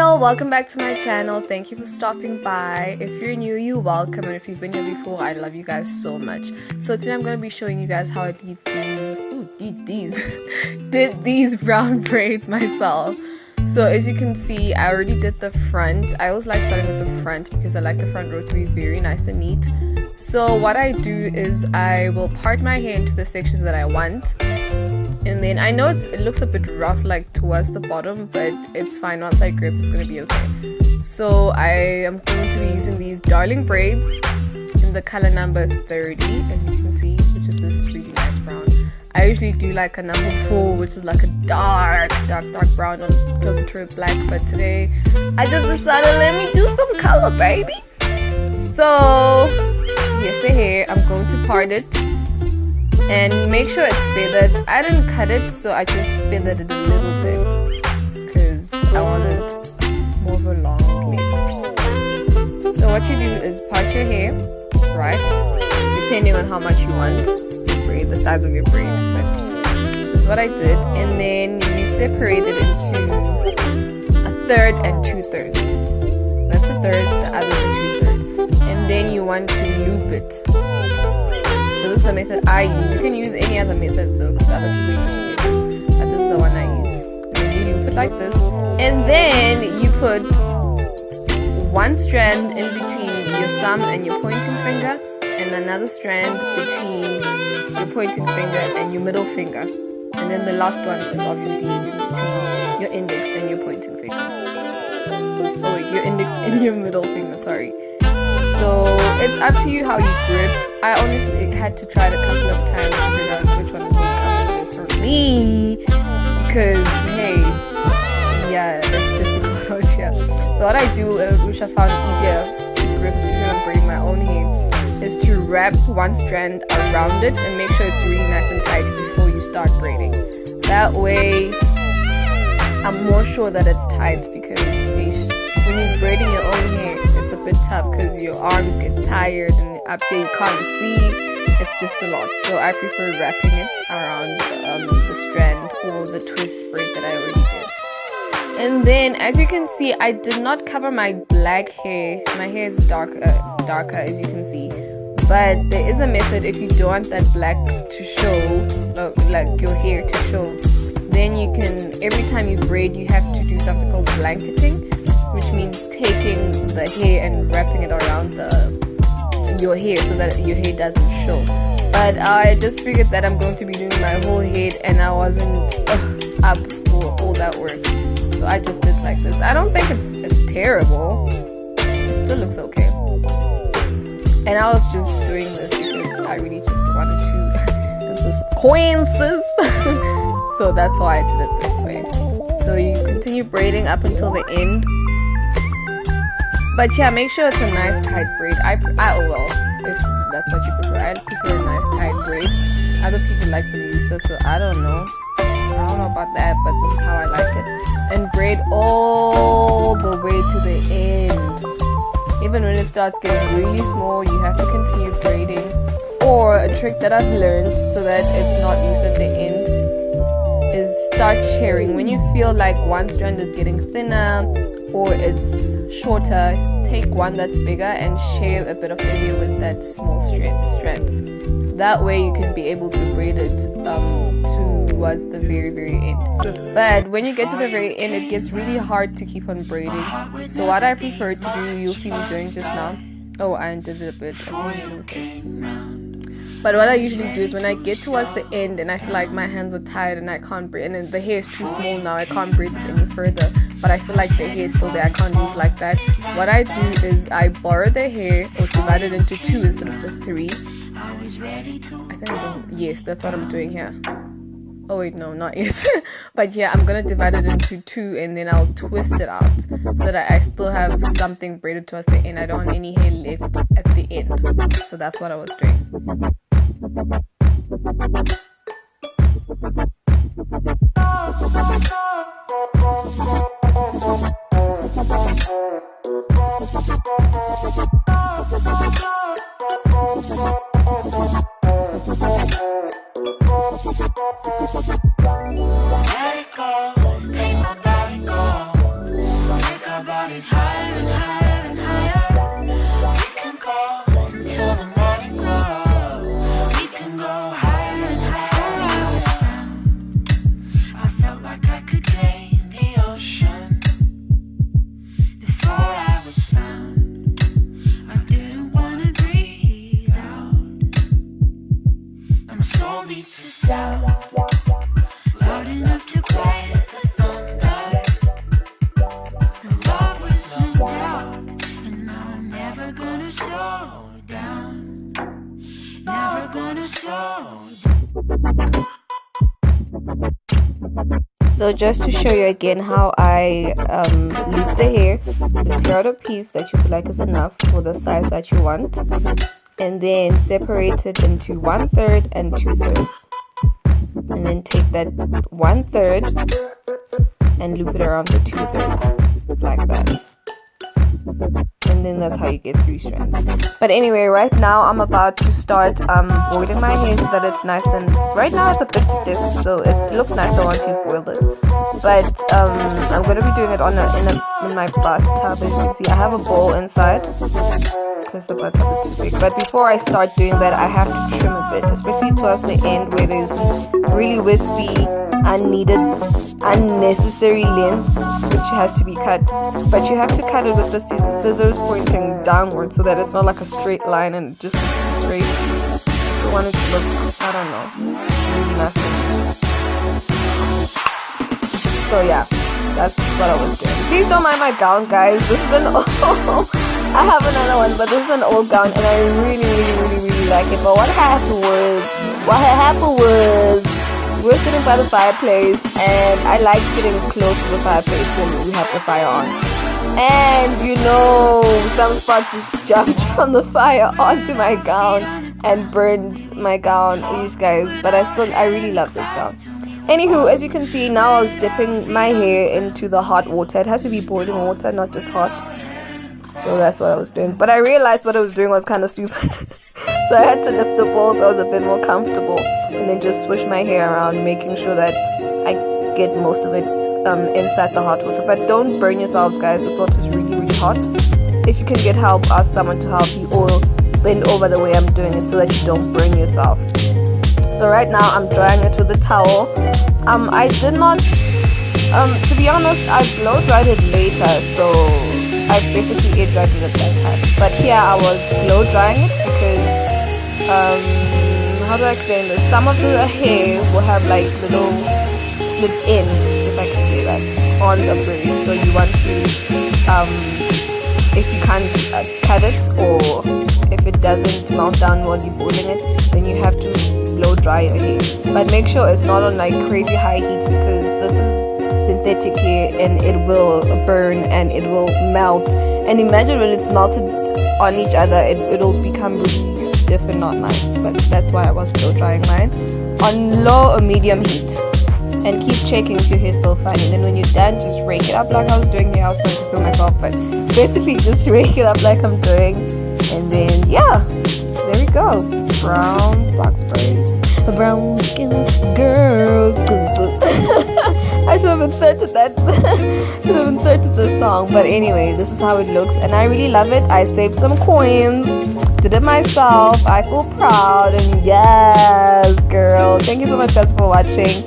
y'all, welcome back to my channel. Thank you for stopping by. If you're new, you're welcome, and if you've been here before, I love you guys so much. So today I'm going to be showing you guys how I did these brown braids myself. So as you can see, I already did the front. I always like starting with the front because I like the front row to be very nice and neat. So what I do is I will part my hair into the sections that I want. And then I know it looks a bit rough like towards the bottom, but it's fine. Once I grip, it's going to be okay. So I am going to be using these darling braids in the color number 30, as you can see, which is this really nice brown. I usually do like a number 4, which is like a dark brown or closer to a black, but today I just decided let me do some color, baby. So yes, the hair, I'm going to part it and make sure it's feathered. I didn't cut it, so I just feathered it a little bit because I wanted more of a long clip. So what you do is part your hair, right, depending on how much you want your braid, the size of your braid, but this is what I did. And then you separate it into a third and 2/3. That's a third, the other is a 2/3. And then you want to loop it. So this is the method I use. You can use any other method though, because other people use it, but this is the one I used. And then you loop it like this, and then you put one strand in between your thumb and your pointing finger, and another strand between your pointing finger and your middle finger, and then the last one is obviously in between your index and your pointing finger. Oh wait, your index and your middle finger, sorry. So it's up to you how you grip. I honestly had to try it a couple of times to figure out which one is more comfortable for me, because hey, yeah, it's difficult. Yeah. So what I do, which I found easier to grip, especially when I'm braiding my own hair, is to wrap one strand around it and make sure it's really nice and tight before you start braiding. That way I'm more sure that it's tight, because when you're braiding your own hair, it's a bit tough because your arms get tired and up here you can't see. It's just a lot. So I prefer wrapping it around the strand or the twist braid that I already did. And then as you can see, I did not cover my black hair. My hair is darker as you can see. But there is a method if you don't want that black to show, like your hair to show. Then you can, every time you braid, you have to do something called blanketing, which means taking the hair and wrapping it around your hair so that your hair doesn't show. But I just figured that I'm going to be doing my whole head and I wasn't up for all that work, so I just did like this. I don't think it's terrible. It still looks okay. And I was just doing this because I really just wanted to get those coins. So that's why I did it this way. So you continue braiding up until the end. But yeah, make sure it's a nice tight braid. Well, if that's what you prefer. I prefer a nice tight braid. Other people like the looser, so I don't know. I don't know about that, but this is how I like it. And braid all the way to the end. Even when it starts getting really small, you have to continue braiding. Or a trick that I've learned so that it's not loose at the end is start sharing. When you feel like one strand is getting thinner or it's shorter, take one that's bigger and share a bit of the hair with that small strand. That way you can be able to braid it towards the very end. But when you get to the very end, it gets really hard to keep on braiding. So what I prefer to do, you'll see me doing just now. Oh, I did it a bit. I made a mistake. But what I usually do is when I get towards the end and I feel like my hands are tired and I can't braid, and the hair is too small now, I can't braid this any further, but I feel like the hair is still there, I can't leave like that. What I do is I borrow the hair or divide it into 2 instead of the 3. Yes, that's what I'm doing here. Oh wait, no, not yet. But yeah, I'm gonna divide it into 2 and then I'll twist it out so that I still have something braided towards the end. I don't want any hair left at the end. So that's what I was doing. Let it go, ain't nobody go. Take a my soul beats a sound loud enough to quiet the thunder. The love with no doubt, and now I'm never gonna slow down. Never gonna slow down. So just to show you again how I loop the hair, you tear out a piece that you feel like is enough for the size that you want, and then separate it into 1/3 and 2/3, and then take that 1/3 and loop it around the 2/3 like that. And then that's how you get 3 strands. But anyway, right now I'm about to start boiling my hair so that it's nice, and right now it's a bit stiff, so it looks nicer once you've boiled it. But I'm going to be doing it on in my bathtub. As you can see, I have a bowl inside because the bathtub is too big. But before I start doing that, I have to trim a bit, especially towards the end where there's these really wispy, unnecessary length which has to be cut. But you have to cut it with the scissors pointing downward so that it's not like a straight line and just straight. You want it to look, I don't know, really messy. So yeah, that's what I was doing. Please don't mind my gown, guys. This is an old I have another one, but this is an old gown and I really like it. But what happened was we're sitting by the fireplace, and I like sitting close to the fireplace when we have the fire on. And you know, some sparks just jumped from the fire onto my gown and burned my gown, you guys. But I really love this gown. Anywho, as you can see, now I was dipping my hair into the hot water. It has to be boiling water, not just hot. So that's what I was doing. But I realized what I was doing was kind of stupid. So I had to lift the bowl so I was a bit more comfortable, and then just swish my hair around, making sure that I get most of it inside the hot water. But don't burn yourselves, guys. This water is really hot. If you can get help, ask someone to help you, or bend over the way I'm doing it so that you don't burn yourself. So right now I'm drying it with a towel. I did not, to be honest, I blow dried it later, so I basically air dried it at that time. But here I was blow drying it because, how do I explain this? Some of the hair will have like little split ends, if I can say that, on the braid. So you want to, if you can't cut it, or if it doesn't melt down while you're boiling it, then you have to blow dry your hair. But make sure it's not on like crazy high heat, because this is synthetic hair and it will burn and it will melt. And imagine when it's melted on each other, it'll become really stiff and not nice. But that's why I was blow drying mine on low or medium heat. And keep checking if your hair's still fine. And then when you're done, just rake it up like I was doing here. I was trying to film myself, but basically just rake it up like I'm doing. And then yeah, there we go. Brown box braids. A brown skin girl. I should have inserted that. Should have inserted the song. But anyway, this is how it looks, and I really love it. I saved some coins, did it myself. I feel proud, and yes, girl. Thank you so much, guys, for watching.